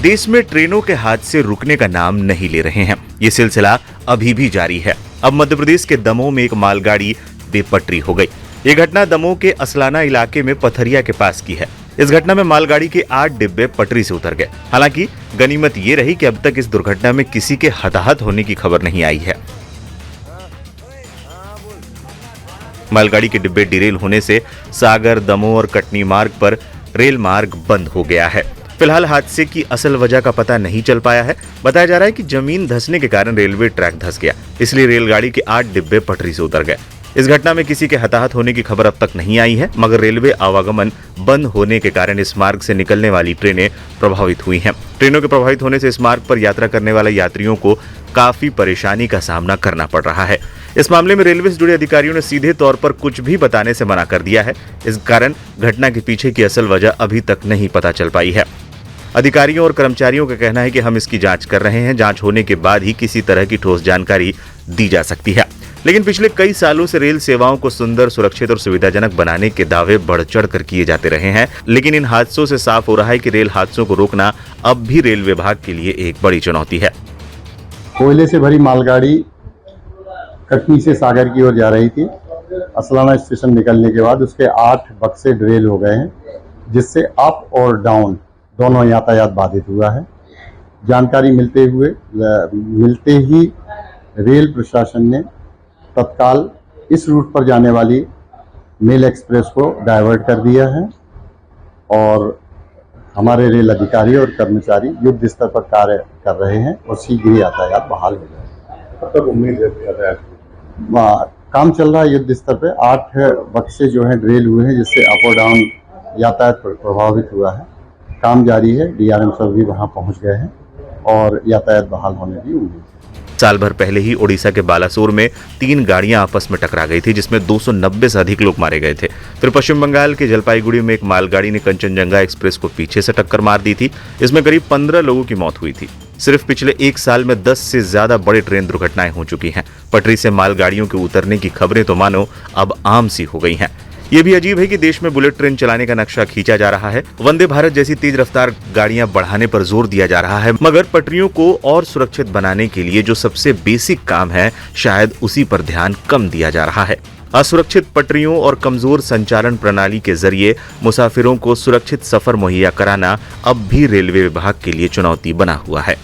देश में ट्रेनों के हादसे रुकने का नाम नहीं ले रहे हैं। ये सिलसिला अभी भी जारी है। अब मध्य प्रदेश के दमोह में एक मालगाड़ी बेपटरी हो गई। ये घटना दमोह के असलाना इलाके में पथरिया के पास की है। इस घटना में मालगाड़ी के 8 डिब्बे पटरी से उतर गए। हालांकि गनीमत ये रही कि अब तक इस दुर्घटना में किसी के हताहत होने की खबर नहीं आई है। मालगाड़ी के डिब्बे डिरेल होने से सागर, दमोह और कटनी मार्ग पर रेल मार्ग बंद हो गया है। फिलहाल हादसे की असल वजह का पता नहीं चल पाया है। बताया जा रहा है कि जमीन धंसने के कारण रेलवे ट्रैक धंस गया, इसलिए रेलगाड़ी के 8 डिब्बे पटरी से उतर गए। इस घटना में किसी के हताहत होने की खबर अब तक नहीं आई है, मगर रेलवे आवागमन बंद होने के कारण इस मार्ग से निकलने वाली ट्रेनें प्रभावित हुई हैं। ट्रेनों के प्रभावित होने से इस मार्ग पर यात्रा करने वाले यात्रियों को काफी परेशानी का सामना करना पड़ रहा है। इस मामले में रेलवे से जुड़े अधिकारियों ने सीधे तौर पर कुछ भी बताने से मना कर दिया है। इस कारण घटना के पीछे की असल वजह अभी तक नहीं पता चल पाई है। अधिकारियों और कर्मचारियों का कहना है कि हम इसकी जांच कर रहे हैं। जांच होने के बाद ही किसी तरह की ठोस जानकारी दी जा सकती है। लेकिन पिछले कई सालों से रेल सेवाओं को सुंदर, सुरक्षित और सुविधाजनक बनाने के दावे बढ़ चढ़ कर किए जाते रहे हैं। लेकिन इन हादसों से साफ हो रहा है कि रेल हादसों को रोकना अब भी रेल विभाग के लिए एक बड़ी चुनौती है। कोयले से भरी मालगाड़ी कटनी से सागर की ओर जा रही थी। असलाना स्टेशन निकलने के बाद उसके 8 बक्से ड्रेल हो गए हैं, जिससे अप और डाउन दोनों यातायात बाधित हुआ है। जानकारी मिलते ही रेल प्रशासन ने तत्काल इस रूट पर जाने वाली मेल एक्सप्रेस को डाइवर्ट कर दिया है और हमारे रेल अधिकारी और कर्मचारी युद्ध स्तर पर कार्य कर रहे हैं और शीघ्र यातायात बहाल हो जाए। कब तक उम्मीद है? काम चल रहा है युद्ध स्तर पे। 8 बक्से जो हैं ड्रेल हुए हैं, जिससे अप और डाउन यातायात प्रभावित हुआ है। काम जारी है। डीआरएम सब भी वहां पहुंच गए हैं और यातायात बहाल होने की उम्मीद है। साल भर पहले ही ओडिशा के बालासोर में 3 गाड़ियां आपस में टकरा गई थी, जिसमें 290 से अधिक लोग मारे गए थे। फिर पश्चिम बंगाल के जलपाईगुड़ी में एक मालगाड़ी ने कंचनजंगा एक्सप्रेस को पीछे से टक्कर मार दी थी। इसमें करीब 15 लोगों की मौत हुई थी। सिर्फ पिछले 1 साल में 10 से ज्यादा बड़ी ट्रेन दुर्घटनाएं हो चुकी हैं। पटरी से मालगाड़ियों के उतरने की खबरें तो मानो अब आम सी हो गई हैं। ये भी अजीब है कि देश में बुलेट ट्रेन चलाने का नक्शा खींचा जा रहा है। वंदे भारत जैसी तेज रफ्तार गाड़ियां बढ़ाने पर जोर दिया जा रहा है, मगर पटरियों को और सुरक्षित बनाने के लिए जो सबसे बेसिक काम है, शायद उसी पर ध्यान कम दिया जा रहा है। असुरक्षित पटरियों और कमजोर संचालन प्रणाली के जरिए मुसाफिरों को सुरक्षित सफर मुहैया कराना अब भी रेलवे विभाग के लिए चुनौती बना हुआ है।